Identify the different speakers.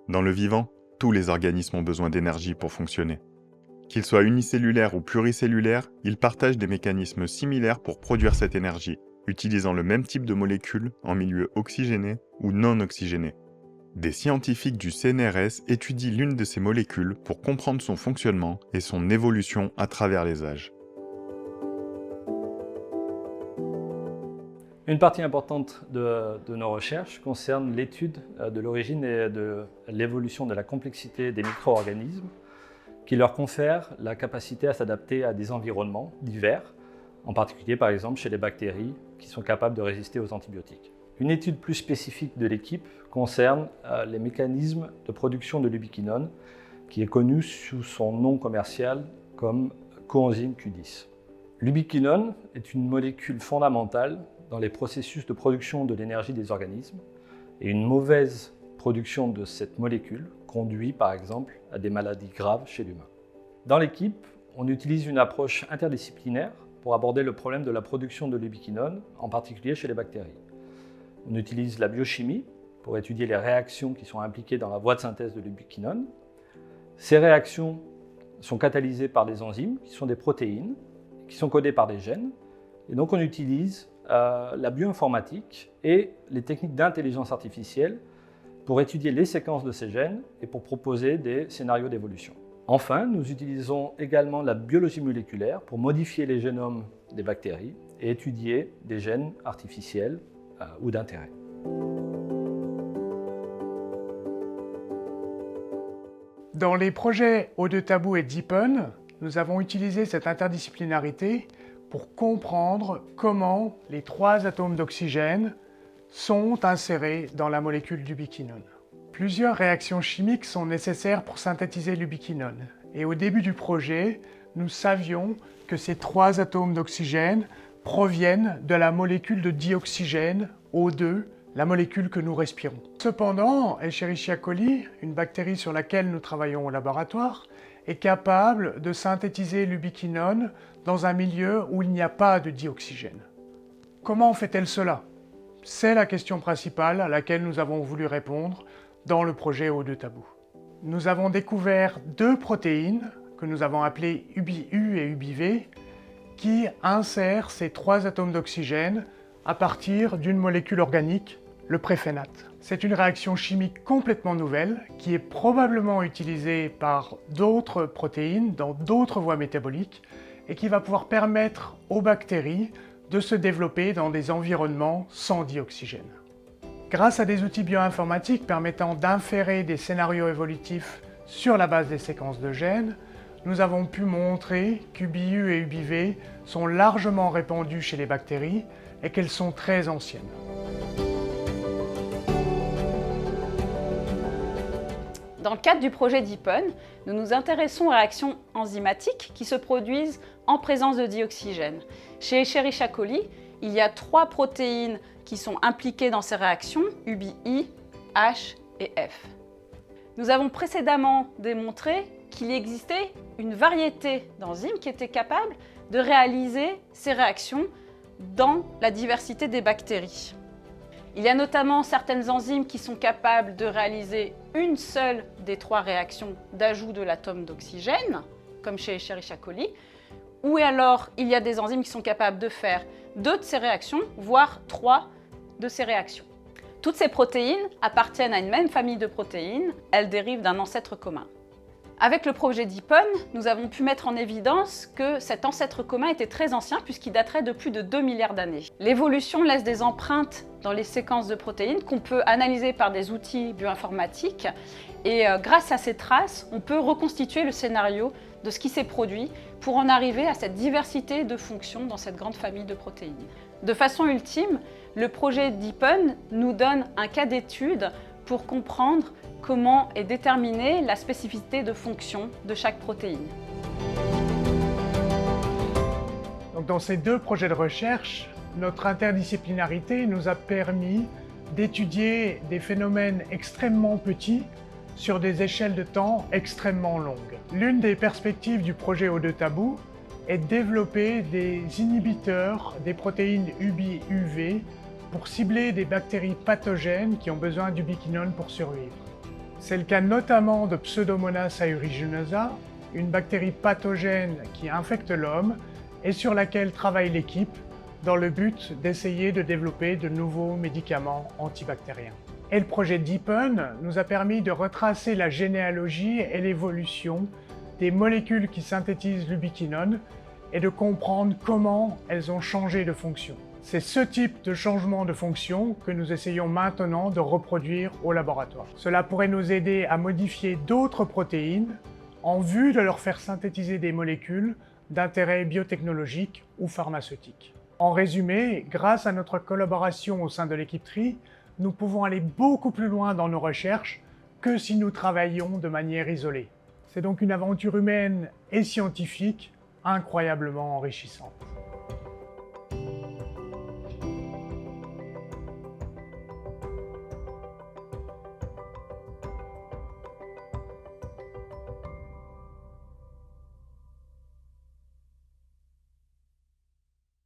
Speaker 1: Dans le vivant, tous les organismes ont besoin d'énergie pour fonctionner. Qu'ils soient unicellulaires ou pluricellulaires, ils partagent des mécanismes similaires pour produire cette énergie, utilisant le même type de molécules en milieu oxygéné ou non oxygéné. Des scientifiques du CNRS étudient l'une de ces molécules pour comprendre son fonctionnement et son évolution à travers les âges.
Speaker 2: Une partie importante de nos recherches concerne l'étude de l'origine et de l'évolution de la complexité des micro-organismes qui leur confère la capacité à s'adapter à des environnements divers, en particulier par exemple chez les bactéries qui sont capables de résister aux antibiotiques. Une étude plus spécifique de l'équipe concerne les mécanismes de production de l'ubiquinone qui est connu sous son nom commercial comme coenzyme Q10. L'ubiquinone est une molécule fondamentale dans les processus de production de l'énergie des organismes et une mauvaise production de cette molécule conduit par exemple à des maladies graves chez l'humain. Dans l'équipe, on utilise une approche interdisciplinaire pour aborder le problème de la production de l'ubiquinone, en particulier chez les bactéries. On utilise la biochimie pour étudier les réactions qui sont impliquées dans la voie de synthèse de l'ubiquinone. Ces réactions sont catalysées par des enzymes qui sont des protéines, qui sont codées par des gènes. Et donc on utilise la bioinformatique et les techniques d'intelligence artificielle pour étudier les séquences de ces gènes et pour proposer des scénarios d'évolution. Enfin, nous utilisons également la biologie moléculaire pour modifier les génomes des bactéries et étudier des gènes artificiels ou d'intérêt.
Speaker 3: Dans les projets O2Taboo et DeepOn, nous avons utilisé cette interdisciplinarité pour comprendre comment les 3 atomes d'oxygène sont insérés dans la molécule d'ubiquinone. Plusieurs réactions chimiques sont nécessaires pour synthétiser l'ubiquinone. Et au début du projet, nous savions que ces 3 atomes d'oxygène proviennent de la molécule de dioxygène, O2, la molécule que nous respirons. Cependant, Escherichia coli, une bactérie sur laquelle nous travaillons au laboratoire, est capable de synthétiser l'ubiquinone dans un milieu où il n'y a pas de dioxygène. Comment fait-elle cela? C'est la question principale à laquelle nous avons voulu répondre dans le projet O2Taboo. Nous avons découvert 2 protéines que nous avons appelées UbiU et UbiV qui insèrent ces 3 atomes d'oxygène à partir d'une molécule organique, le préphénate. C'est une réaction chimique complètement nouvelle qui est probablement utilisée par d'autres protéines dans d'autres voies métaboliques et qui va pouvoir permettre aux bactéries de se développer dans des environnements sans dioxygène. Grâce à des outils bioinformatiques permettant d'inférer des scénarios évolutifs sur la base des séquences de gènes, nous avons pu montrer qu'UbiU et UbiV sont largement répandus chez les bactéries et qu'elles sont très anciennes.
Speaker 4: Dans le cadre du projet DeepOn, nous nous intéressons aux réactions enzymatiques qui se produisent en présence de dioxygène. Chez Escherichia coli, il y a 3 protéines qui sont impliquées dans ces réactions, UbiI, H et F. Nous avons précédemment démontré qu'il existait une variété d'enzymes qui étaient capables de réaliser ces réactions dans la diversité des bactéries. Il y a notamment certaines enzymes qui sont capables de réaliser une seule des 3 réactions d'ajout de l'atome d'oxygène, comme chez Escherichia coli, ou alors il y a des enzymes qui sont capables de faire 2 de ces réactions, voire 3 de ces réactions. Toutes ces protéines appartiennent à une même famille de protéines, elles dérivent d'un ancêtre commun. Avec le projet DeepOn, nous avons pu mettre en évidence que cet ancêtre commun était très ancien puisqu'il daterait de plus de 2 milliards d'années. L'évolution laisse des empreintes dans les séquences de protéines qu'on peut analyser par des outils bioinformatiques et grâce à ces traces, on peut reconstituer le scénario de ce qui s'est produit pour en arriver à cette diversité de fonctions dans cette grande famille de protéines. De façon ultime, le projet DeepOn nous donne un cas d'étude pour comprendre comment est déterminée la spécificité de fonction de chaque protéine.
Speaker 3: Donc dans ces 2 projets de recherche, notre interdisciplinarité nous a permis d'étudier des phénomènes extrêmement petits sur des échelles de temps extrêmement longues. L'une des perspectives du projet O2Taboo est de développer des inhibiteurs des protéines UBI-UV pour cibler des bactéries pathogènes qui ont besoin d'ubiquinone pour survivre. C'est le cas notamment de Pseudomonas aeruginosa, une bactérie pathogène qui infecte l'homme et sur laquelle travaille l'équipe dans le but d'essayer de développer de nouveaux médicaments antibactériens. Et le projet DEEPN nous a permis de retracer la généalogie et l'évolution des molécules qui synthétisent l'ubiquinone et de comprendre comment elles ont changé de fonction. C'est ce type de changement de fonction que nous essayons maintenant de reproduire au laboratoire. Cela pourrait nous aider à modifier d'autres protéines en vue de leur faire synthétiser des molécules d'intérêt biotechnologique ou pharmaceutique. En résumé, grâce à notre collaboration au sein de l'équipe TRI, nous pouvons aller beaucoup plus loin dans nos recherches que si nous travaillions de manière isolée. C'est donc une aventure humaine et scientifique incroyablement enrichissante.